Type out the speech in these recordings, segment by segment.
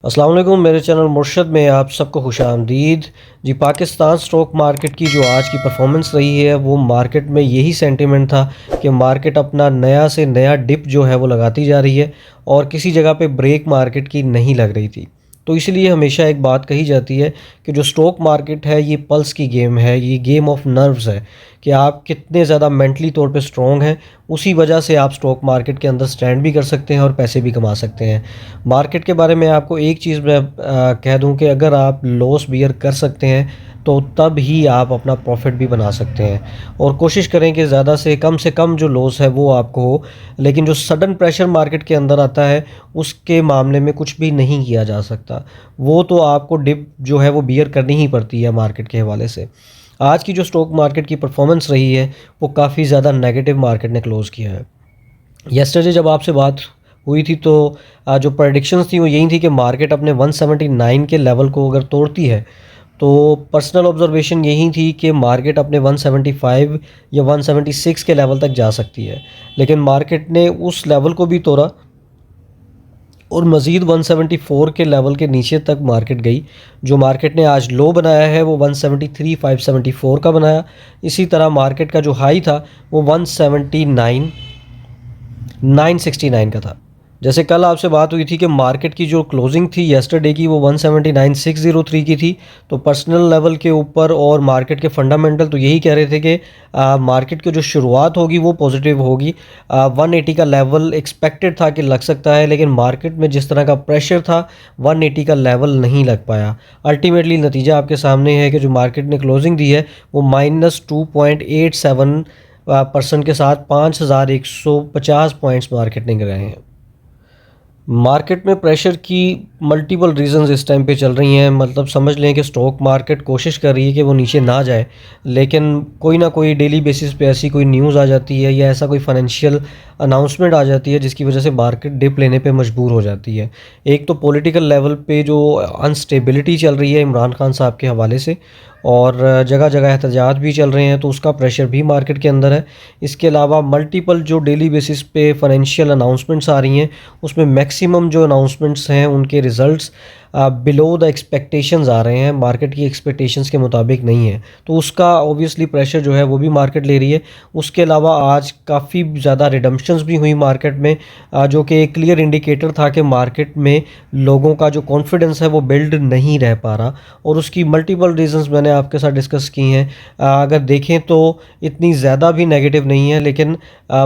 अस्सलाम वालेकुम। मेरे चैनल मुर्शद में आप सबको खुशामदीद जी। पाकिस्तान स्टॉक मार्केट की जो आज की परफॉर्मेंस रही है वो मार्केट में यही सेंटिमेंट था कि मार्केट अपना नया से नया डिप जो है वो लगाती जा रही है और किसी जगह पे ब्रेक मार्केट की नहीं लग रही थी। तो इसलिए हमेशा एक बात कही जाती है कि जो स्टॉक मार्केट है ये पल्स की गेम है, ये गेम ऑफ नर्व्स है कि आप कितने ज़्यादा मेंटली तौर पे स्ट्रॉन्ग हैं, उसी वजह से आप स्टॉक मार्केट के अंदर स्टैंड भी कर सकते हैं और पैसे भी कमा सकते हैं। मार्केट के बारे में आपको एक चीज़ मैं कह दूं कि अगर आप लॉस बियर कर सकते हैं तो तब ही आप अपना प्रॉफिट भी बना सकते हैं और कोशिश करें कि ज़्यादा से कम जो लॉस है वो आपको हो। लेकिन जो सडन प्रेशर मार्केट के अंदर आता है उसके मामले में कुछ भी नहीं किया जा सकता, वो तो आपको डिप जो है वो बियर करनी ही पड़ती है मार्केट के हवाले से। आज की जो स्टॉक मार्केट की परफॉर्मेंस रही है वो काफ़ी ज़्यादा नेगेटिव मार्केट ने क्लोज़ किया है। येस्टरडे जब आपसे बात हुई थी तो जो प्रेडिक्शंस थी वो यही थी कि मार्केट अपने 179 के लेवल को अगर तोड़ती है तो पर्सनल ऑब्जर्वेशन यही थी कि मार्केट अपने 175 या 176 के लेवल तक जा सकती है। लेकिन मार्केट ने उस लेवल को भी तोड़ा और मज़ीद 174 के लेवल के नीचे तक मार्केट गई। जो मार्केट ने आज लो बनाया है वो 173,574 का बनाया। इसी तरह मार्केट का जो हाई था वो 179,969 का था। जैसे कल आपसे बात हुई थी कि मार्केट की जो क्लोजिंग थी येस्टरडे की वो 179,603 की थी। तो पर्सनल लेवल के ऊपर और मार्केट के फंडामेंटल तो यही कह रहे थे कि मार्केट की जो शुरुआत होगी वो पॉजिटिव होगी। 180 का लेवल एक्सपेक्टेड था कि लग सकता है, लेकिन मार्केट में जिस तरह का प्रेशर था 180 का लेवल नहीं लग पाया। अल्टीमेटली नतीजा आपके सामने है कि जो मार्केट ने क्लोजिंग दी है वो -2.87% के साथ 5,150 पॉइंट्स मार्केट ने गिराए हैं। मार्केट में प्रेशर की मल्टीपल रीजंस इस टाइम पे चल रही हैं। मतलब समझ लें कि स्टॉक मार्केट कोशिश कर रही है कि वो नीचे ना जाए, लेकिन कोई ना कोई डेली बेसिस पे ऐसी कोई न्यूज़ आ जाती है या ऐसा कोई फाइनेंशियल अनाउंसमेंट आ जाती है जिसकी वजह से मार्केट डिप लेने पे मजबूर हो जाती है। एक तो पॉलिटिकल लेवल पे जो अनस्टेबिलिटी चल रही है इमरान खान साहब के हवाले से, और जगह जगह एहतजाज भी चल रहे हैं तो उसका प्रेशर भी मार्केट के अंदर है। इसके अलावा मल्टीपल जो डेली बेसिस पे फाइनेंशियल अनाउंसमेंट्स आ रही हैं उसमें मैक्सिमम जो अनाउंसमेंट्स हैं उनके रिज़ल्ट्स बिलो द एक्सपेक्टेशंस आ रहे हैं, मार्केट की एक्सपेक्टेशंस के मुताबिक नहीं है। तो उसका ऑब्वियसली प्रेशर जो है वो भी मार्केट ले रही है। उसके अलावा आज काफ़ी ज़्यादा रिडम्पशंस भी हुई मार्केट में, जो कि एक क्लियर इंडिकेटर था कि मार्केट में लोगों का जो कॉन्फिडेंस है वो बिल्ड नहीं रह पा रहा, और उसकी मल्टीपल रीजंस मैंने आपके साथ डिस्कस की हैं। अगर देखें तो इतनी ज़्यादा भी नेगेटिव नहीं है, लेकिन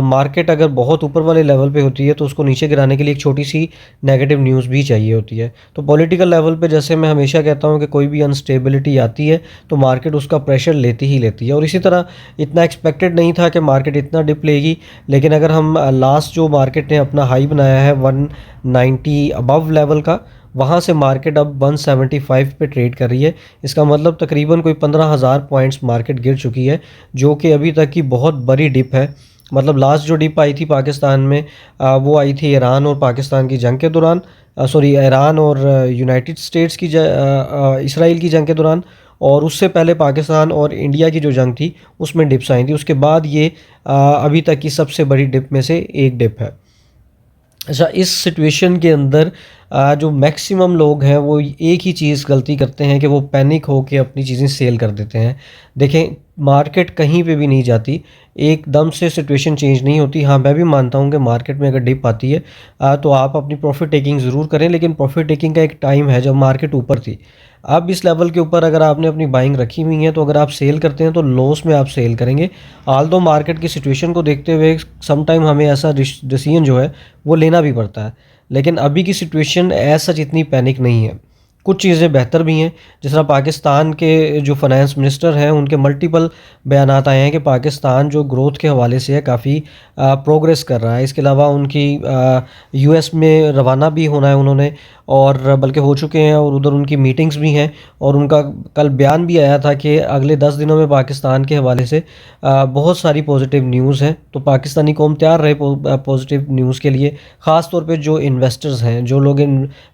मार्केट अगर बहुत ऊपर वाले लेवल पे होती है तो उसको नीचे गिराने के लिए एक छोटी सी नेगेटिव न्यूज़ भी चाहिए होती है। तो पॉलिटिकल लेवल पे जैसे मैं हमेशा कहता हूँ कि कोई भी अनस्टेबिलिटी आती है तो मार्केट उसका प्रेशर लेती ही लेती है, और इसी तरह इतना एक्सपेक्टेड नहीं था कि मार्केट इतना डिप लेगी। लेकिन अगर हम लास्ट जो मार्केट ने अपना हाई बनाया है 190 अबव लेवल का, वहाँ से मार्केट अब 175 पे ट्रेड कर रही है। इसका मतलब तकरीबन कोई 15,000 पॉइंट्स मार्केट गिर चुकी है, जो कि अभी तक की बहुत बड़ी डिप है। मतलब लास्ट जो डिप आई थी पाकिस्तान में वो आई थी ईरान और पाकिस्तान की जंग के दौरान, सॉरी ईरान और यूनाइटेड स्टेट्स की इसराइल की जंग के दौरान, और उससे पहले पाकिस्तान और इंडिया की जो जंग थी उसमें डिप्स आई थी। उसके बाद ये अभी तक की सबसे बड़ी डिप में से एक डिप है। अच्छा, इस सिचुएशन के अंदर जो मैक्सिमम लोग हैं वो एक ही चीज़ गलती करते हैं कि वो पैनिक होकर अपनी चीज़ें सेल कर देते हैं। देखें, मार्केट कहीं पे भी नहीं जाती, एकदम से सिचुएशन चेंज नहीं होती। हाँ, मैं भी मानता हूँ कि मार्केट में अगर डिप आती है तो आप अपनी प्रॉफिट टेकिंग ज़रूर करें, लेकिन प्रॉफिट टेकिंग का एक टाइम है जब मार्केट ऊपर थी। अब इस लेवल के ऊपर अगर आपने अपनी बाइंग रखी हुई है तो अगर आप सेल करते हैं तो लॉस में आप सेल करेंगे। आल्दो मार्केट की सिचुएशन को देखते हुए सम टाइम हमें ऐसा डिसीजन जो है वो लेना भी पड़ता है, लेकिन अभी की सिचुएशन एज सच इतनी पैनिक नहीं है। कुछ चीज़ें बेहतर भी हैं, जिस तरह पाकिस्तान के जो फाइनेंस मिनिस्टर हैं उनके मल्टीपल बयानात आए हैं कि पाकिस्तान जो ग्रोथ के हवाले से है काफ़ी प्रोग्रेस कर रहा है। इसके अलावा उनकी यूएस में रवाना भी होना है उन्होंने, और बल्कि हो चुके हैं, और उधर उनकी मीटिंग्स भी हैं। और उनका कल बयान भी आया था कि अगले 10 दिनों में पाकिस्तान के हवाले से बहुत सारी पॉजिटिव न्यूज़ हैं। तो पाकिस्तानी कौम तैयार रहे पॉजिटिव न्यूज़ के लिए, ख़ास तौर पे जो इन्वेस्टर्स हैं, जो लोग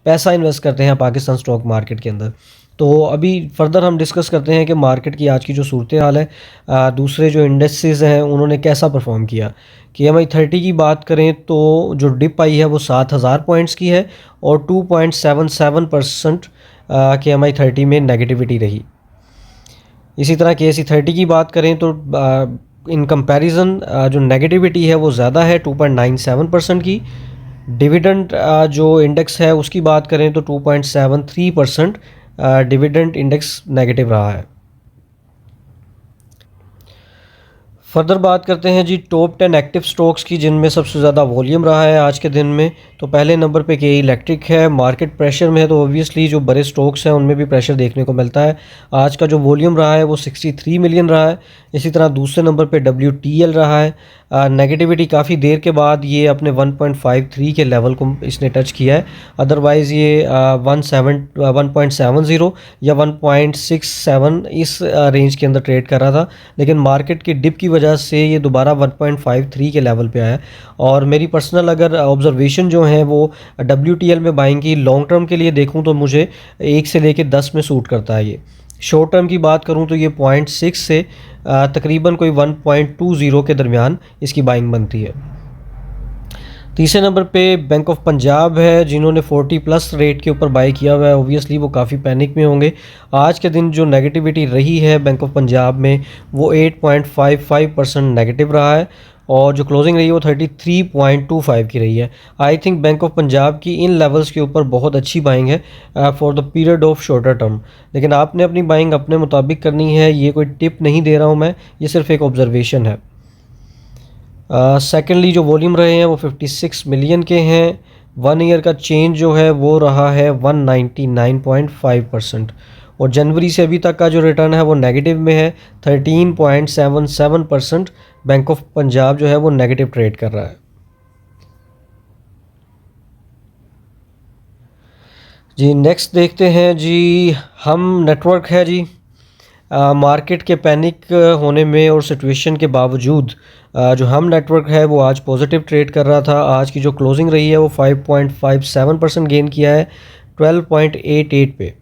पैसा इन्वेस्ट करते हैं पाकिस्तान स्टॉक मार्केट के अंदर। तो अभी फर्दर हम डिस्कस करते हैं कि मार्केट की आज की जो सूरत हाल है, दूसरे जो इंडेक्सेस हैं उन्होंने कैसा परफॉर्म किया। KMI30 की बात करें तो जो डिप आई है वो 7,000 पॉइंट्स की है और 2.77% KMI30 में नेगेटिविटी रही। इसी तरह KSE30 की बात करें तो इन कंपैरिजन जो नेगेटिविटी है वो ज़्यादा है 2.97% की। डिविडेंड जो इंडेक्स है उसकी बात करें तो 2.73% डिविडेंड इंडेक्स नेगेटिव रहा है। फर्दर बात करते हैं जी टॉप 10 एक्टिव स्टॉक्स की जिनमें सबसे ज़्यादा वॉल्यूम रहा है आज के दिन में। तो पहले नंबर पे KE इलेक्ट्रिक है। मार्केट प्रेशर में है तो ऑब्वियसली जो बड़े स्टॉक्स हैं उनमें भी प्रेशर देखने को मिलता है। आज का जो वॉल्यूम रहा है वो 63 मिलियन रहा है। इसी तरह दूसरे नंबर पे WTL रहा है। नेगेटिविटी काफ़ी देर के बाद ये अपने 1.53 के लेवल को इसने टच किया है। अदरवाइज़ ये 1.70 या 1.67 इस रेंज के अंदर ट्रेड कर रहा था, लेकिन मार्केट की डिप की वजह से ये दोबारा 1.53 के लेवल पे आया। और मेरी पर्सनल अगर ऑब्जर्वेशन जो है वो WTL में बाइंग की लॉन्ग टर्म के लिए देखूं तो मुझे 1 से लेके 10 में सूट करता है। ये शॉर्ट टर्म की बात करूं तो ये 0.6 से तकरीबन कोई 1.20 के दरमियान इसकी बाइंग बनती है। तीसरे नंबर पे बैंक ऑफ पंजाब है जिन्होंने 40+ रेट के ऊपर बाई किया हुआ है। ओबियसली वो काफ़ी पैनिक में होंगे। आज के दिन जो नेगेटिविटी रही है बैंक ऑफ पंजाब में वो 8.55% नेगेटिव रहा है और जो क्लोजिंग रही है वो 33.25 की रही है। I think bank of Punjab की इन लेवल्स के ऊपर बहुत अच्छी बाइंग है for the period of shorter term, लेकिन आपने अपनी बाइंग अपने मुताबिक करनी है। ये कोई टिप नहीं दे रहा हूँ मैं, ये सिर्फ एक ऑब्जर्वेशन है। सेकेंडली जो वॉल्यूम रहे हैं वो 56 मिलियन के हैं। 1 ईयर का चेंज जो है वो रहा है 199.5% और जनवरी से अभी तक का जो रिटर्न है वो नेगेटिव में है 13.77%। बैंक ऑफ पंजाब जो है वो नेगेटिव ट्रेड कर रहा है। जी नेक्स्ट देखते हैं जी हम नेटवर्क है जी। मार्केट के पैनिक होने में और सिचुएशन के बावजूद जो हम नेटवर्क है वो आज पॉजिटिव ट्रेड कर रहा था। आज की जो क्लोजिंग रही है वो 5.57% गेन किया है 12.88 पे।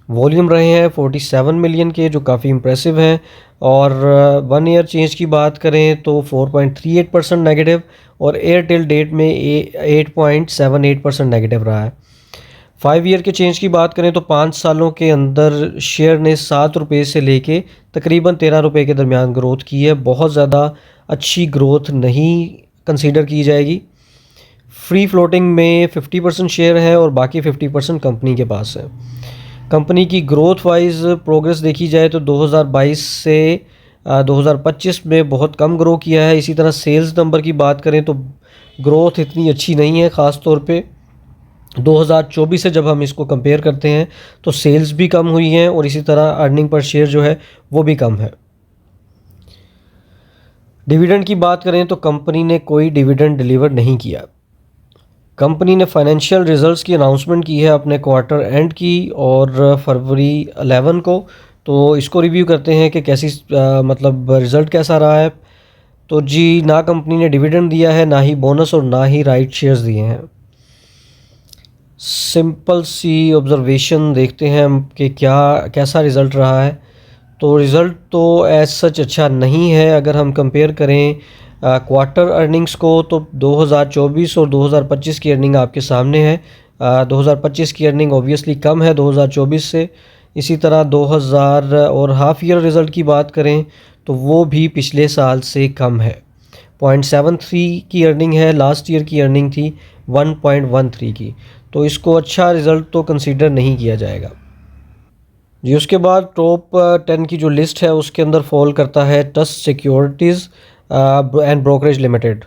वॉल्यूम रहे हैं 47 मिलियन के जो काफ़ी इंप्रेसिव हैं। और 1 ईयर चेंज की बात करें तो 4.38% नेगेटिव और एयरटेल डेट में 8.78% नेगेटिव रहा है। 5 ईयर के चेंज की बात करें तो 5 सालों के अंदर शेयर ने 7 रुपये से लेके तकरीबन 13 रुपये के दरमियान ग्रोथ की है। बहुत ज़्यादा अच्छी ग्रोथ नहीं कंसीडर की जाएगी। फ्री फ्लोटिंग में 50% शेयर है और बाकी 50% कंपनी के पास है। कंपनी की ग्रोथ वाइज प्रोग्रेस देखी जाए तो 2022 से 2025 में बहुत कम ग्रो किया है। इसी तरह सेल्स नंबर की बात करें तो ग्रोथ इतनी अच्छी नहीं है। ख़ास तौर पे 2024 से जब हम इसको कंपेयर करते हैं तो सेल्स भी कम हुई हैं और इसी तरह अर्निंग पर शेयर जो है वो भी कम है। डिविडेंड की बात करें तो कंपनी ने कोई डिविडेंड डिलीवर नहीं किया। कंपनी ने फाइनेंशियल रिजल्ट्स की अनाउंसमेंट की है अपने क्वार्टर एंड की और फरवरी 11 को। तो इसको रिव्यू करते हैं कि कैसी मतलब रिज़ल्ट कैसा रहा है। तो जी ना कंपनी ने डिविडेंड दिया है, ना ही बोनस और ना ही राइट शेयर्स दिए हैं। सिंपल सी ऑब्जर्वेशन देखते हैं हम कि क्या कैसा रिज़ल्ट रहा है। तो रिज़ल्ट तो एज सच अच्छा नहीं है। अगर हम कंपेयर करें क्वार्टर अर्निंग्स को तो 2024 और 2025 की अर्निंग आपके सामने है। 2025 की अर्निंग ऑब्वियसली कम है 2024 से। इसी तरह 2000 और हाफ ईयर रिज़ल्ट की बात करें तो वो भी पिछले साल से कम है। 0.73 की अर्निंग है, लास्ट ईयर की अर्निंग थी 1.13 की। तो इसको अच्छा रिज़ल्ट तो कंसीडर नहीं किया जाएगा जी। उसके बाद टॉप 10 की जो लिस्ट है उसके अंदर फॉल करता है trust securities and brokerage limited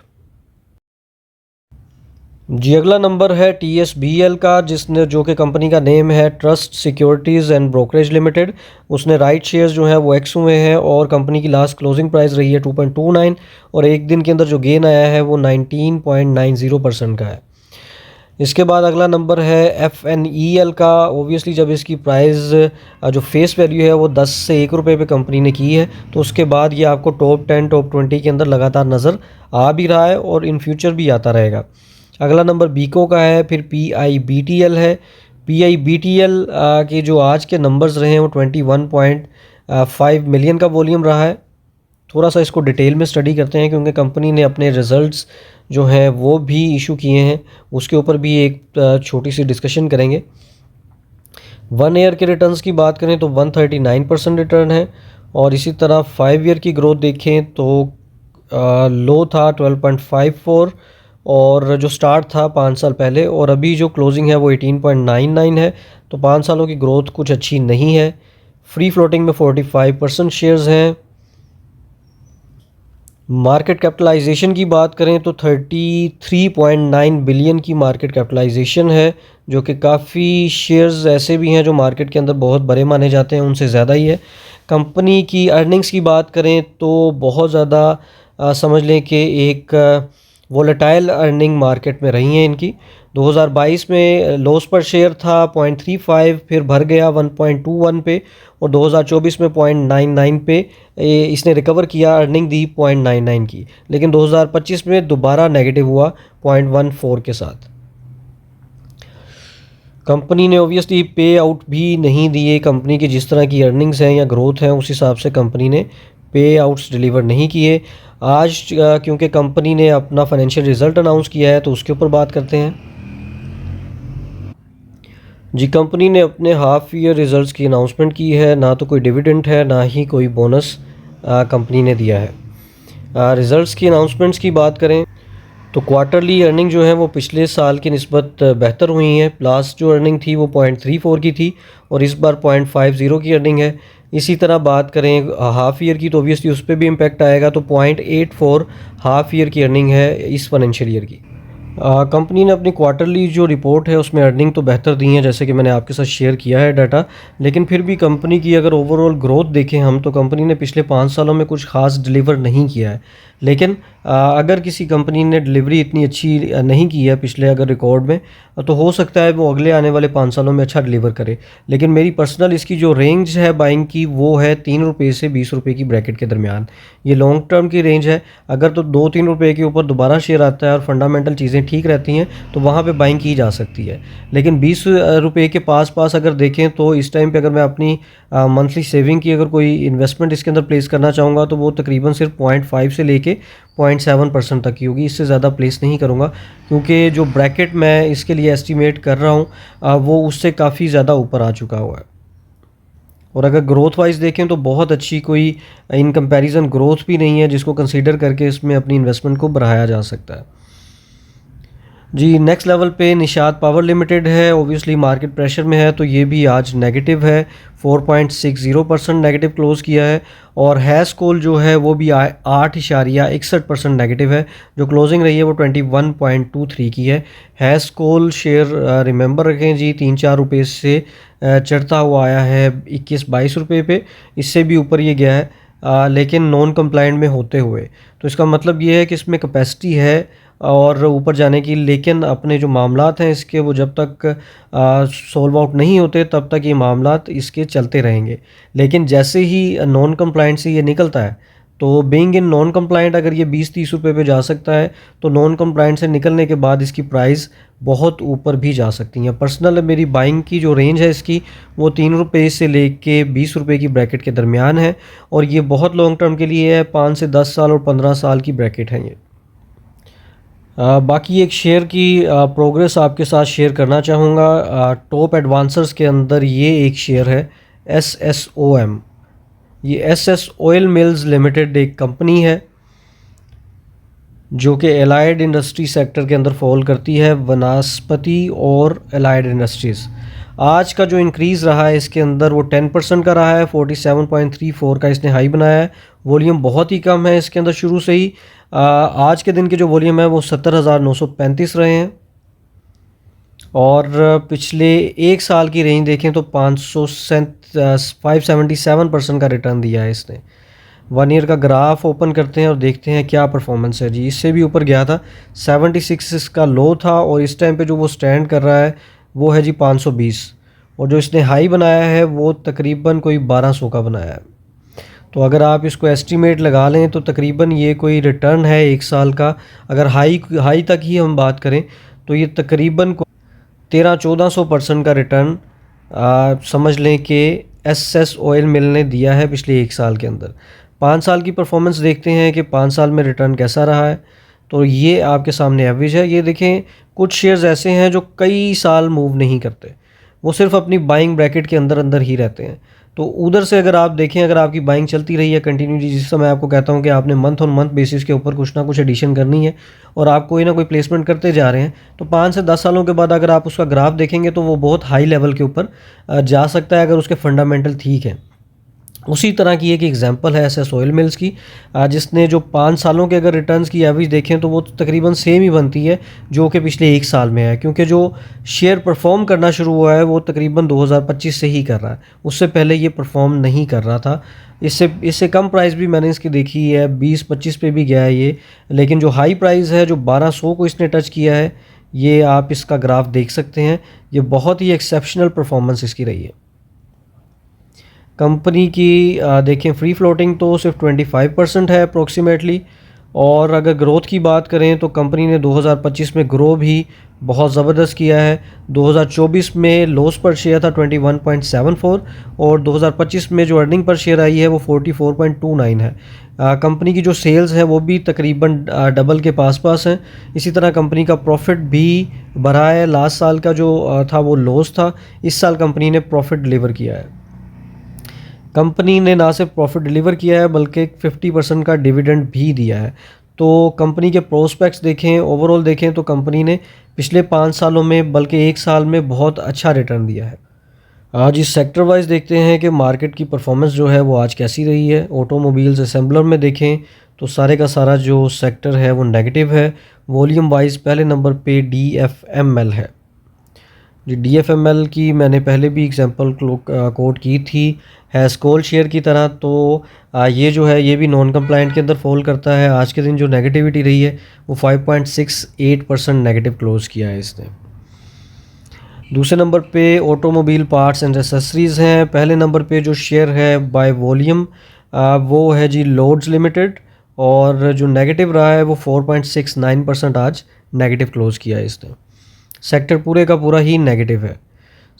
जी। अगला नंबर है TSBL का जिसने जो कि कंपनी का नेम है trust securities and brokerage limited. उसने राइट शेयर्स जो है वो एक्स हुए हैं और कंपनी की लास्ट क्लोजिंग प्राइस रही है 2.29 और एक दिन के अंदर जो गेन आया है वो 19.90% का है। इसके बाद अगला नंबर है FNEL का। ओबियसली जब इसकी प्राइस जो फेस वैल्यू है वो 10 से 1 रुपये पे कंपनी ने की है तो उसके बाद ये आपको टॉप 10 टॉप 20 के अंदर लगातार नज़र आ भी रहा है और इन फ्यूचर भी आता रहेगा। अगला नंबर बीको का है, फिर PIBTL है। PIBTL के जो आज के नंबर्स रहे हैं वो 21.5 मिलियन का वॉल्यूम रहा है। थोड़ा सा इसको डिटेल में स्टडी करते हैं, क्योंकि कंपनी ने अपने रिज़ल्ट्स जो हैं वो भी इशू किए हैं, उसके ऊपर भी एक छोटी सी डिस्कशन करेंगे। 1 ईयर के रिटर्न्स की बात करें तो 139% रिटर्न है, और इसी तरह 5 ईयर की ग्रोथ देखें तो लो था 12.54, और जो स्टार्ट था 5 साल पहले, और अभी जो क्लोजिंग है वो 18.99 है। तो 5 सालों की ग्रोथ कुछ अच्छी नहीं है। फ्री फ्लोटिंग में 45% शेयर्स हैं। मार्केट कैपिटलाइजेशन की बात करें तो 33.9 बिलियन की मार्केट कैपिटलाइजेशन है, जो कि काफ़ी शेयर्स ऐसे भी हैं जो मार्केट के अंदर बहुत बड़े माने जाते हैं, उनसे ज़्यादा ही है। कंपनी की अर्निंग्स की बात करें तो बहुत ज़्यादा समझ लें कि एक वोलेटाइल अर्निंग मार्केट में रही हैं इनकी। 2022 में लॉस पर शेयर था 0.35, फिर भर गया 1.21 पे, और 2024 में 0.99 पे इसने रिकवर किया, अर्निंग दी 0.99 की। लेकिन 2025 में दोबारा नेगेटिव हुआ 0.14 के साथ। कंपनी ने ओबियसली पे आउट भी नहीं दिए। कंपनी की जिस तरह की अर्निंग्स हैं या ग्रोथ है, उस हिसाब से कंपनी ने पे आउट्स डिलीवर नहीं किए। आज क्योंकि कंपनी ने अपना फाइनेंशियल रिजल्ट अनाउंस किया है, तो उसके ऊपर बात करते हैं। जी, कंपनी ने अपने हाफ ईयर रिजल्ट्स की अनाउंसमेंट की है। ना तो कोई डिविडेंड है, ना ही कोई बोनस कंपनी ने दिया है। रिजल्ट्स की अनाउंसमेंट्स की बात करें तो क्वार्टरली अर्निंग जो है वो पिछले साल की निस्बत बेहतर हुई हैं। लास्ट जो अर्निंग थी वो 0.34 की थी, और इस बार 0.50 की अर्निंग है। इसी तरह बात करें हाफ़ ईयर की, तो ऑब्वियसली उस पर भी इम्पेक्ट आएगा। तो 0.84 हाफ़ ईयर की अर्निंग है इस फाइनेंशियल ईयर की। कंपनी ने अपनी क्वार्टरली जो रिपोर्ट है उसमें अर्निंग तो बेहतर दी है, जैसे कि मैंने आपके साथ शेयर किया है डाटा। लेकिन फिर भी कंपनी की अगर ओवरऑल ग्रोथ देखें हम, तो कंपनी ने पिछले 5 सालों में कुछ खास डिलीवर नहीं किया है। लेकिन अगर किसी कंपनी ने डिलीवरी इतनी अच्छी नहीं की है पिछले अगर रिकॉर्ड में, तो हो सकता है वो अगले आने वाले 5 सालों में अच्छा डिलीवर करे। लेकिन मेरी पर्सनल इसकी जो रेंज है बाइंग की, वो है 3 रुपये से 20 रुपये की ब्रैकेट के दरमियान। ये लॉन्ग टर्म की रेंज है। अगर तो 2-3 रुपये के ऊपर दोबारा शेयर आता है और फंडामेंटल चीज़ें ठीक रहती हैं, तो वहाँ पे बाइंग की जा सकती है। लेकिन 20 रुपये के पास अगर देखें, तो इस टाइम पे अगर मैं अपनी मंथली सेविंग की अगर कोई इन्वेस्टमेंट इसके अंदर प्लेस करना चाहूँगा, तो वो तकरीबन सिर्फ 0.5 से लेके 0.7% तक की होगी। इससे ज़्यादा प्लेस नहीं करूँगा, क्योंकि जो ब्रैकेट मैं इसके लिए एस्टिमेट कर रहा हूँ वो उससे काफ़ी ज़्यादा ऊपर आ चुका हुआ है। और अगर ग्रोथ वाइज देखें तो बहुत अच्छी कोई इन कंपैरिजन ग्रोथ भी नहीं है जिसको कंसीडर करके इसमें अपनी इन्वेस्टमेंट को बढ़ाया जा सकता है। जी, नेक्स्ट लेवल पे निशात पावर लिमिटेड है। ओबियसली मार्केट प्रेशर में है, तो ये भी आज नेगेटिव है, 4.60% नेगेटिव क्लोज़ किया है। और हैस कोल जो है वो भी 8.61% नेगेटिव है। जो क्लोजिंग रही है वो 21.23 की है। हैस कोल शेयर रिमेंबर रखें जी, 3-4 रुपये से चढ़ता हुआ आया है 21-22 रुपये पे, इससे भी ऊपर ये गया है, लेकिन नॉन कंप्लाइंट में होते हुए। तो इसका मतलब ये है कि इसमें कैपेसिटी है और ऊपर जाने की, लेकिन अपने जो मामलात हैं इसके, वो जब तक सॉल्व आउट नहीं होते तब तक ये मामलात इसके चलते रहेंगे। लेकिन जैसे ही नॉन कंप्लाइंट से ये निकलता है, तो बीइंग इन नॉन कंप्लाइंट अगर ये 20-30 रुपये पे जा सकता है, तो नॉन कंप्लाइंट से निकलने के बाद इसकी प्राइस बहुत ऊपर भी जा सकती है। पर्सनल मेरी बाइंग की जो रेंज है इसकी, वो 3 रुपये से लेके 20 रुपये की ब्रैकेट के दरमियान है, और ये बहुत लॉन्ग टर्म के लिए है। 5 से 10 साल और 15 साल की ब्रैकेट है ये। बाकी एक शेयर की प्रोग्रेस आपके साथ शेयर करना चाहूँगा। टॉप एडवांसर्स के अंदर ये एक शेयर है SSOM। ये SS ऑयल मिल्स लिमिटेड एक कंपनी है जो कि एलाइड इंडस्ट्री सेक्टर के अंदर फॉल करती है, वनस्पति और एलाइड इंडस्ट्रीज़। आज का जो इंक्रीज़ रहा है इसके अंदर वो 10% का रहा है, 47.34 का इसने हाई बनाया है। वॉल्यूम बहुत ही कम है इसके अंदर शुरू से ही। आज के दिन के जो वॉल्यूम है वो 70,935 रहे हैं, और पिछले एक साल की रेंज देखें तो 577% का रिटर्न दिया है इसने। 1 ईयर का ग्राफ ओपन करते हैं और देखते हैं क्या परफॉर्मेंस है जी। इससे भी ऊपर गया था, 76 इसका लो था, और इस टाइम पे जो वो स्टैंड कर रहा है वो है जी 520, और जो इसने हाई बनाया है वो तकरीबन कोई 1200 का बनाया है। तो अगर आप इसको एस्टीमेट लगा लें तो तकरीबन ये कोई रिटर्न है एक साल का, अगर हाई तक ही हम बात करें तो ये तकरीबन 1300-1400% का रिटर्न समझ लें कि SS ऑयल मिल ने दिया है पिछले एक साल के अंदर। 5 साल की परफॉर्मेंस देखते हैं कि 5 साल में रिटर्न कैसा रहा है। तो ये आपके सामने एवरेज है। ये देखें, कुछ शेयर्स ऐसे हैं जो कई साल मूव नहीं करते, वो सिर्फ अपनी बाइंग ब्रैकेट के अंदर अंदर ही रहते हैं। तो उधर से अगर आप देखें, अगर आपकी बाइंग चलती रही है कंटिन्यूली, जिस समय आपको कहता हूँ कि आपने मंथ ऑन मंथ बेसिस के ऊपर कुछ ना कुछ एडिशन करनी है और आप कोई ना कोई प्लेसमेंट करते जा रहे हैं, तो 5 से 10 सालों के बाद अगर आप उसका ग्राफ देखेंगे तो वो बहुत हाई लेवल के ऊपर जा सकता है, अगर उसके फंडामेंटल ठीक है। उसी तरह की एक एग्जांपल है एसएस ऑयल मिल्स की, जिसने जो 5 सालों के अगर रिटर्न्स की एवरेज देखें तो वो तकरीबन सेम ही बनती है जो कि पिछले 1 साल में है, क्योंकि जो शेयर परफॉर्म करना शुरू हुआ है वो तकरीबन 2025 से ही कर रहा है, उससे पहले ये परफॉर्म नहीं कर रहा था। इससे कम प्राइस भी मैंने इसकी देखी है, 20-25 पे भी गया है ये, लेकिन जो हाई प्राइस है जो 1200 को इसने टच किया है, ये आप इसका ग्राफ देख सकते हैं। ये बहुत ही एक्सेप्शनल परफॉर्मेंस इसकी रही है। कंपनी की देखें, फ्री फ्लोटिंग तो सिर्फ 25% है अप्रोक्सीमेटली। और अगर ग्रोथ की बात करें तो कंपनी ने 2025 में ग्रो भी बहुत ज़बरदस्त किया है। 2024 में लॉस पर शेयर था 21.74 और 2025 में जो अर्निंग पर शेयर आई है वो 44.29 है। कंपनी की जो सेल्स है वो भी तकरीबन डबल के पास पास हैं। इसी तरह कंपनी का प्रॉफिट भी बढ़ा है। लास्ट साल का जो था वो लॉस था, इस साल कंपनी ने प्रॉफिट डिलीवर किया है। कंपनी ने ना सिर्फ प्रॉफिट डिलीवर किया है बल्कि 50% का डिविडेंड भी दिया है। तो कंपनी के प्रोस्पेक्ट्स देखें, ओवरऑल देखें तो कंपनी ने पिछले 5 सालों में बल्कि 1 साल में बहुत अच्छा रिटर्न दिया है। आज इस सेक्टर वाइज देखते हैं कि मार्केट की परफॉर्मेंस जो है वो आज कैसी रही है। ऑटोमोबाइल्स असेंबलर में देखें तो सारे का सारा जो सेक्टर है वो नेगेटिव है। वॉल्यूम वाइज पहले नंबर पे DFML है। जी, DFML की मैंने पहले भी एग्जांपल कोट की थी हैस्कोल शेयर की तरह। तो ये जो है ये भी नॉन कंप्लाइंट के अंदर फॉल करता है। आज के दिन जो नेगेटिविटी रही है वो 5.68% नेगेटिव क्लोज किया है इसने। दूसरे नंबर पे ऑटोमोबाइल पार्ट्स एंड एसेसरीज़ हैं। पहले नंबर पे जो शेयर है बाय वॉल्यूम वो है जी लोड्स लिमिटेड, और जो नेगेटिव रहा है वो 4.69% आज नेगेटिव क्लोज किया है इसने। सेक्टर पूरे का पूरा ही नेगेटिव है।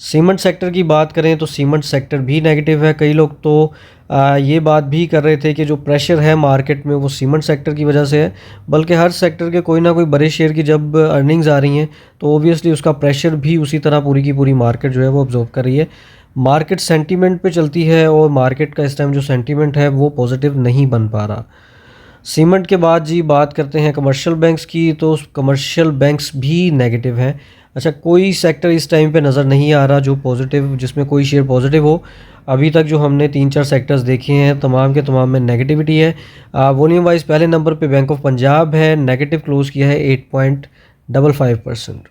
सीमेंट सेक्टर की बात करें तो सीमेंट सेक्टर भी नेगेटिव है। कई लोग तो ये बात भी कर रहे थे कि जो प्रेशर है मार्केट में वो सीमेंट सेक्टर की वजह से है, बल्कि हर सेक्टर के कोई ना कोई बड़े शेयर की जब अर्निंग्स आ रही हैं तो ओबियसली उसका प्रेशर भी उसी तरह पूरी की पूरी मार्केट जो है वो ऑब्जॉर्व कर रही है। मार्केट सेंटीमेंट पे चलती है और मार्केट का इस टाइम जो सेंटीमेंट है वो पॉजिटिव नहीं बन पा रहा। सीमेंट के बाद जी बात करते हैं कमर्शियल बैंक्स की, तो कमर्शियल बैंक्स भी नेगेटिव हैं। अच्छा, कोई सेक्टर इस टाइम पे नज़र नहीं आ रहा जो पॉजिटिव, जिसमें कोई शेयर पॉजिटिव हो। अभी तक जो हमने 3-4 सेक्टर्स देखे हैं तमाम के तमाम में नेगेटिविटी है। वॉल्यूम वाइज पहले नंबर पे बैंक ऑफ पंजाब है, नेगेटिव क्लोज किया है 8.55%।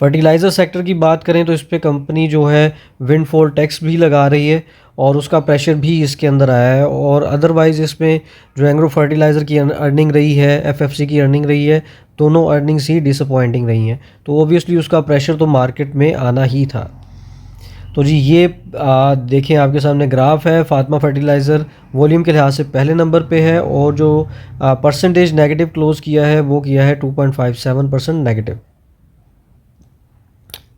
फर्टिलाइज़र सेक्टर की बात करें तो इस पर कंपनी जो है विंडफॉल टैक्स भी लगा रही है और उसका प्रेशर भी इसके अंदर आया है। और अदरवाइज़ इसमें जो एग्रो फर्टिलाइज़र की अर्निंग रही है, FFC की अर्निंग रही है, दोनों अर्निंग्स ही डिसअपॉइंटिंग रही हैं। तो ओबियसली उसका प्रेशर तो मार्केट में आना ही था। तो जी ये देखें आपके सामने ग्राफ है। फातिमा फर्टिलाइज़र वॉल्यूम के लिहाज से पहले नंबर पे है और जो परसेंटेज नेगेटिव क्लोज़ किया है वो किया है 2.57% नेगेटिव।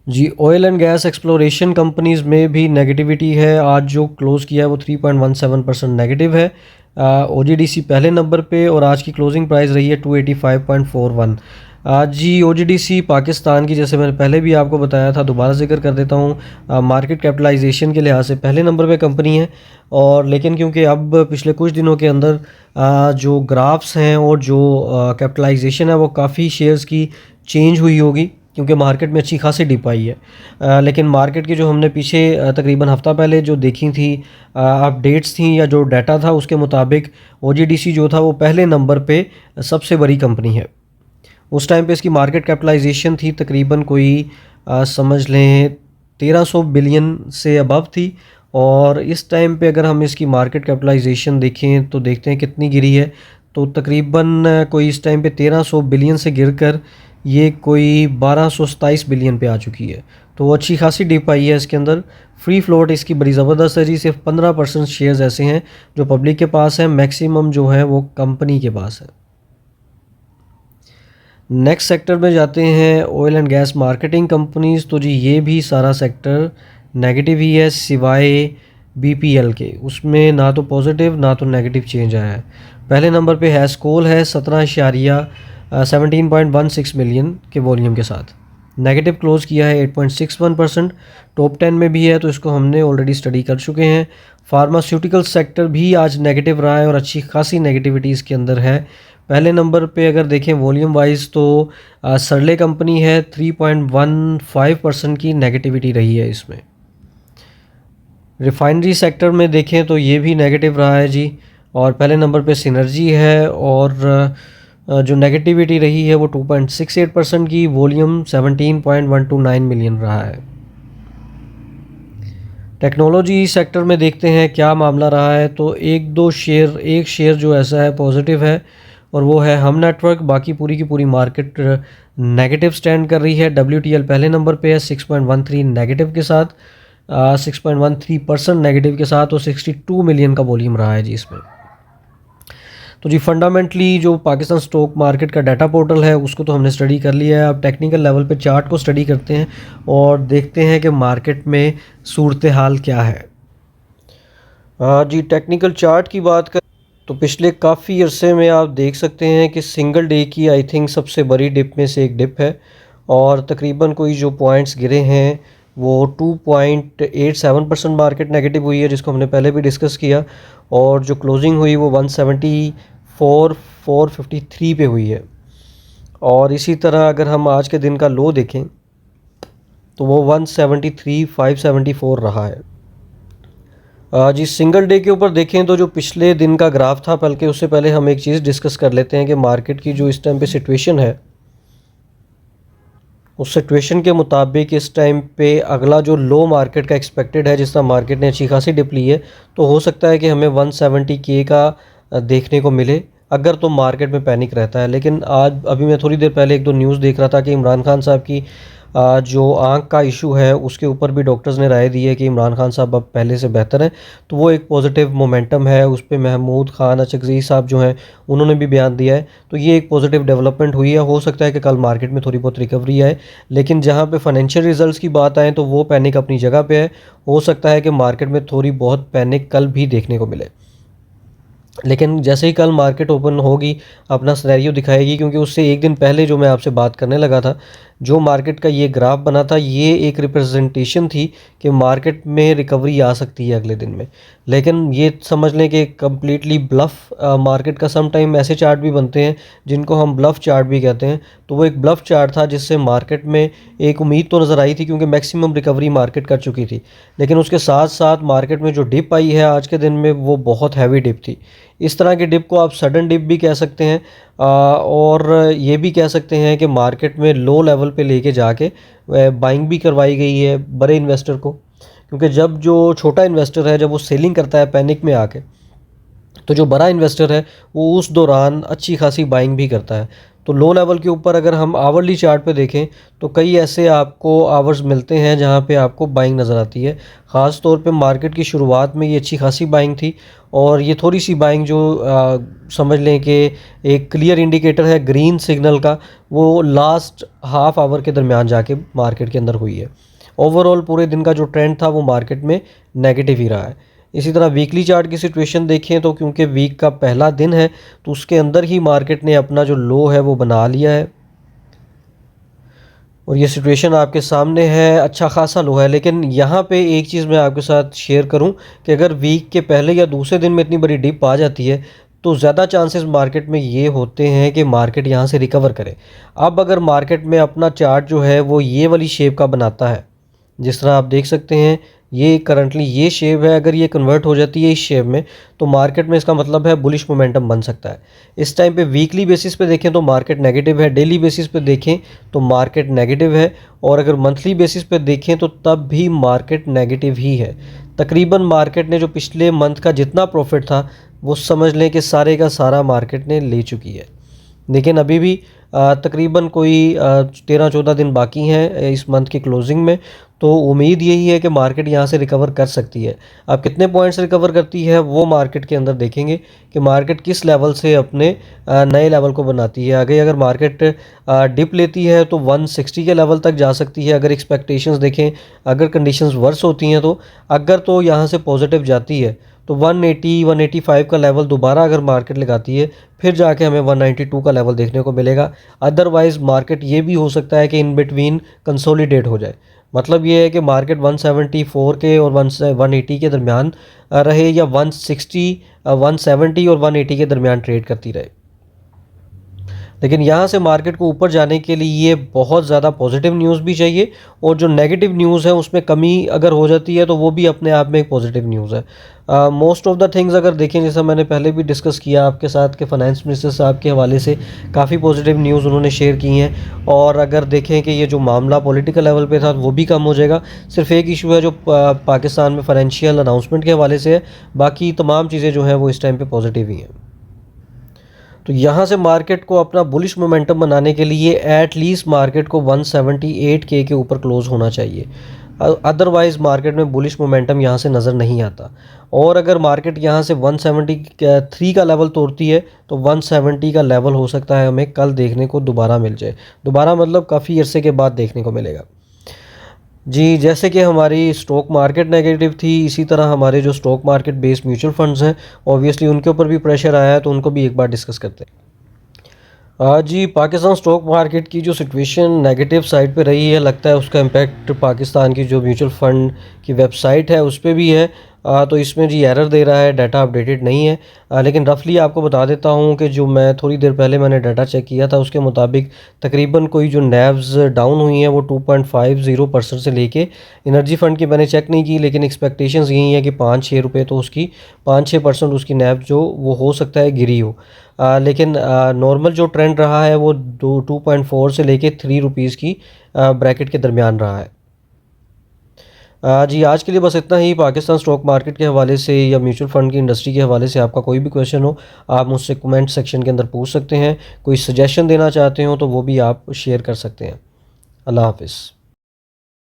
जी, oil and gas exploration companies में भी नेगेटिविटी है। आज जो क्लोज़ किया है वो 3.17% नेगेटिव है। OGDC पहले नंबर पे और आज की क्लोजिंग प्राइस रही है 285.41। आज जी OGDC पाकिस्तान की, जैसे मैंने पहले भी आपको बताया था, दोबारा जिक्र कर देता हूँ, मार्केट कैपिटलाइजेशन के लिहाज से पहले नंबर पे कंपनी है। और लेकिन क्योंकि अब पिछले कुछ दिनों के अंदर जो ग्राफ्स हैं और जो कैपिटलाइजेशन है वो काफ़ी शेयर्स की चेंज हुई होगी, क्योंकि मार्केट में अच्छी खासी डिप आई है। लेकिन मार्केट की जो हमने पीछे तकरीबन हफ़्ता पहले जो देखी थी अपडेट्स थी या जो डाटा था उसके मुताबिक OGDC जो था वो पहले नंबर पे सबसे बड़ी कंपनी है। उस टाइम पे इसकी मार्केट कैपिटलाइजेशन थी तकरीबन कोई समझ लें 1300 बिलियन से अबव थी। और इस टाइम पे अगर हम इसकी मार्केट कैपिटलाइजेशन देखें तो देखते हैं कितनी गिरी है। तो तकरीबन कोई इस टाइम पे 1300 बिलियन से गिरकर ये कोई 1227 बिलियन पे आ चुकी है। तो वो अच्छी खासी डिप आई है इसके अंदर। फ्री फ्लोट इसकी बड़ी ज़बरदस्त है जी, सिर्फ 15% शेयर्स ऐसे हैं जो पब्लिक के पास है, मैक्सिमम जो है वो कंपनी के पास है। नेक्स्ट सेक्टर में जाते हैं oil and gas marketing companies. तो जी ये भी सारा सेक्टर नेगेटिव ही है, सिवाय BPL के, उसमें ना तो पॉजिटिव ना तो नेगेटिव चेंज आया है। पहले नंबर पे हैस्कोल है 17.16 मिलियन के वॉल्यूम के साथ, नेगेटिव क्लोज किया है 8.61%। टॉप 10 में भी है तो इसको हमने ऑलरेडी स्टडी कर चुके हैं। फार्मास्यूटिकल सेक्टर भी आज नेगेटिव रहा है और अच्छी खासी नेगेटिविटी इसके अंदर है। पहले नंबर पे अगर देखें वॉल्यूम वाइज तो सरले कंपनी है, 3.15% की नेगेटिविटी रही है इसमें। रिफाइनरी सेक्टर में देखें तो ये भी नेगेटिव रहा है जी, और पहले नंबर पे सिनर्जी है और जो नेगेटिविटी रही है वो 2.68% की, वॉल्यूम 17.129 मिलियन रहा है। टेक्नोलॉजी सेक्टर में देखते हैं क्या मामला रहा है, तो एक शेयर जो ऐसा है पॉजिटिव है और वो है हम नेटवर्क। बाकी पूरी की पूरी मार्केट नेगेटिव स्टैंड कर रही है। WTL पहले नंबर पे है 6.13 नेगेटिव के साथ, 6.13% नेगेटिव के साथ, और 62 मिलियन का वॉल्यूम रहा है जी इसमें। तो जी फंडामेंटली जो पाकिस्तान स्टॉक मार्केट का डाटा पोर्टल है उसको तो हमने स्टडी कर लिया है। अब टेक्निकल लेवल पे चार्ट को स्टडी करते हैं और देखते हैं कि मार्केट में सूरत हाल क्या है। जी टेक्निकल चार्ट की बात कर तो पिछले काफ़ी अरसे में आप देख सकते हैं कि सिंगल डे की आई थिंक सबसे बड़ी डिप में से एक डिप है, और तकरीबन कोई जो पॉइंट्स गिरे हैं वो 2.87% मार्केट नेगेटिव हुई है, जिसको हमने पहले भी डिस्कस किया, और जो क्लोजिंग हुई वो 174,453 पे हुई है। और इसी तरह अगर हम आज के दिन का लो देखें तो वो 173,574 रहा है। जी सिंगल डे के ऊपर देखें तो जो पिछले दिन का ग्राफ था, बल्कि उससे पहले हम एक चीज़ डिस्कस कर लेते हैं कि मार्केट की जो इस टाइम पे सिचुएशन है, उस सिचुएशन के मुताबिक इस टाइम पे अगला जो लो मार्केट का एक्सपेक्टेड है, जिस तरह मार्केट ने अच्छी खासी डिप ली है, तो हो सकता है कि हमें 170K का देखने को मिले अगर तो मार्केट में पैनिक रहता है। लेकिन आज अभी मैं थोड़ी देर पहले एक दो न्यूज़ देख रहा था कि इमरान खान साहब की जो आँख का इशू है उसके ऊपर भी डॉक्टर्स ने राय दी है कि इमरान खान साहब अब पहले से बेहतर हैं, तो वो एक पॉजिटिव मोमेंटम है। उस पर महमूद खान अचकज़ई साहब जो हैं उन्होंने भी बयान दिया है, तो ये एक पॉजिटिव डेवलपमेंट हुई है। हो सकता है कि कल मार्केट में थोड़ी बहुत रिकवरी आए, लेकिन जहाँ पे फाइनेंशियल रिजल्ट्स की बात आए तो वो पैनिक अपनी जगह पे है। हो सकता है कि मार्केट में थोड़ी बहुत पैनिक कल भी देखने को मिले, लेकिन जैसे ही कल मार्केट ओपन होगी अपना सिनेरियो दिखाएगी, क्योंकि उससे एक दिन पहले जो मैं आपसे बात करने लगा था, जो मार्केट का ये ग्राफ बना था, ये एक रिप्रेजेंटेशन थी कि मार्केट में रिकवरी आ सकती है अगले दिन में। लेकिन ये समझ लें कि कम्प्लीटली ब्लफ मार्केट का सम टाइम ऐसे चार्ट भी बनते हैं जिनको हम ब्लफ चार्ट भी कहते हैं, तो वो एक ब्लफ चार्ट था जिससे मार्केट में एक उम्मीद तो नज़र आई थी क्योंकि मैक्सिमम रिकवरी मार्केट कर चुकी थी, लेकिन उसके साथ साथ मार्केट में जो डिप आई है आज के दिन में वो बहुत हैवी डिप थी। इस तरह के डिप को आप सडन डिप भी कह सकते हैं, और ये भी कह सकते हैं कि मार्केट में लो लेवल पे लेके जाके बाइंग भी करवाई गई है बड़े इन्वेस्टर को, क्योंकि जब जो छोटा इन्वेस्टर है जब वो सेलिंग करता है पैनिक में आके, तो जो बड़ा इन्वेस्टर है वो उस दौरान अच्छी खासी बाइंग भी करता है। तो लो लेवल के ऊपर अगर हम आवरली चार्ट पे देखें तो कई ऐसे आपको आवर्स मिलते हैं जहां पे आपको बाइंग नज़र आती है। ख़ास तौर पे मार्केट की शुरुआत में ये अच्छी खासी बाइंग थी, और ये थोड़ी सी बाइंग जो समझ लें कि एक क्लियर इंडिकेटर है ग्रीन सिग्नल का, वो लास्ट हाफ आवर के दरमियान जाके मार्केट के अंदर हुई है। ओवरऑल पूरे दिन का जो ट्रेंड था वो मार्केट में नेगेटिव ही रहा है। इसी तरह वीकली चार्ट की सिचुएशन देखें तो क्योंकि वीक का पहला दिन है तो उसके अंदर ही मार्केट ने अपना जो लो है वो बना लिया है, और ये सिचुएशन आपके सामने है, अच्छा खासा लो है। लेकिन यहाँ पे एक चीज़ मैं आपके साथ शेयर करूँ कि अगर वीक के पहले या दूसरे दिन में इतनी बड़ी डिप आ जाती है तो ज़्यादा चांसेस मार्केट में ये होते हैं कि मार्केट यहाँ से रिकवर करे। अब अगर मार्केट में अपना चार्ट जो है वो ये वाली शेप का बनाता है, जिस तरह आप देख सकते हैं ये करंटली ये शेप है, अगर ये कन्वर्ट हो जाती है इस शेप में तो मार्केट में इसका मतलब है बुलिश मोमेंटम बन सकता है। इस टाइम पे वीकली बेसिस पे देखें तो मार्केट नेगेटिव है, डेली बेसिस पे देखें तो मार्केट नेगेटिव है, और अगर मंथली बेसिस पे देखें तो तब भी मार्केट नेगेटिव ही है। तकरीबन मार्केट ने जो पिछले मंथ का जितना प्रॉफिट था वो समझ लें कि सारे का सारा मार्केट ने ले चुकी है। लेकिन अभी भी तकरीबन कोई 13-14 दिन बाकी हैं इस मंथ की क्लोजिंग में। तो उम्मीद यही है कि मार्केट यहाँ से रिकवर कर सकती है। अब कितने पॉइंट्स रिकवर करती है वो मार्केट के अंदर देखेंगे कि मार्केट किस लेवल से अपने नए लेवल को बनाती है। आगे अगर मार्केट डिप लेती है तो 160 के लेवल तक जा सकती है। अगर एक्सपेक्टेशंस देखें, अगर कंडीशंस वर्स होती हैं तो अगर तो यहाँ से पॉजिटिव जाती है तो 180 185 का लेवल दोबारा अगर मार्केट लगाती है, फिर जाके हमें 192 का लेवल देखने को मिलेगा। अदरवाइज़ मार्केट ये भी हो सकता है कि इन बिटवीन कंसोलिडेट हो जाए। मतलब ये है कि मार्केट 174 के और 180 के दरमियान रहे, या 160 170 और 180 के दरमियान ट्रेड करती रहे। लेकिन यहाँ से मार्केट को ऊपर जाने के लिए बहुत ज़्यादा पॉजिटिव न्यूज़ भी चाहिए, और जो नेगेटिव न्यूज़ है उसमें कमी अगर हो जाती है तो वो भी अपने आप में एक पॉजिटिव न्यूज़ है। मोस्ट ऑफ द थिंग्स अगर देखें, जैसा मैंने पहले भी डिस्कस किया आपके साथ कि फाइनेंस मिनिस्टर साहब के हवाले से काफ़ी पॉजिटिव न्यूज़ उन्होंने शेयर की हैं। और अगर देखें कि ये जो मामला पॉलिटिकल लेवल पे था वो भी कम हो जाएगा। सिर्फ एक इशू है जो पाकिस्तान में फाइनेंशियल अनाउंसमेंट के हवाले से है, बाकी तमाम चीज़ें जो हैं वो इस टाइम पे पॉजिटिव ही हैं। तो यहाँ से मार्केट को अपना बुलिश मोमेंटम बनाने के लिए एट लीस्ट मार्केट को 178 के ऊपर क्लोज होना चाहिए। अदरवाइज़ मार्केट में बुलिश मोमेंटम यहाँ से नज़र नहीं आता। और अगर मार्केट यहाँ से 173 का लेवल तोड़ती है तो 170 का लेवल हो सकता है हमें कल देखने को दोबारा मिल जाए। दोबारा मतलब काफ़ी अरसे के बाद देखने को मिलेगा। जी, जैसे कि हमारी स्टॉक मार्केट नेगेटिव थी, इसी तरह हमारे जो stock market based mutual funds हैं, ऑब्वियसली उनके ऊपर भी प्रेशर आया है, तो उनको भी एक बार डिस्कस करते हैं। जी, पाकिस्तान स्टॉक मार्केट की जो सिचुएशन नेगेटिव साइड पे रही है, लगता है उसका इम्पैक्ट पाकिस्तान की जो म्यूचुअल फ़ंड की वेबसाइट है उस पे भी है। तो इसमें जी एरर दे रहा है, डाटा अपडेटेड नहीं है। लेकिन रफली आपको बता देता हूँ कि जो मैं थोड़ी देर पहले मैंने डाटा चेक किया था उसके मुताबिक तकरीबन कोई जो नैव्स डाउन हुई हैं वो 2.50% से लेके, एनर्जी फ़ंड की मैंने चेक नहीं की लेकिन एक्सपेक्टेशंस यही है कि 5-6 रुपये तो उसकी 5-6% उसकी नैव जो वो हो सकता है गिरी हो। लेकिन नॉर्मल जो ट्रेंड रहा है वो 2.4 से लेके 3 रुपीज़ की ब्रैकेट के दरमियान रहा है। जी, आज के लिए बस इतना ही। पाकिस्तान स्टॉक मार्केट के हवाले से या म्यूचुअल फ़ंड की इंडस्ट्री के हवाले से आपका कोई भी क्वेश्चन हो, आप मुझसे कमेंट सेक्शन के अंदर पूछ सकते हैं। कोई सजेशन देना चाहते हो तो वो भी आप शेयर कर सकते हैं। अल्लाह हाफ़िज़।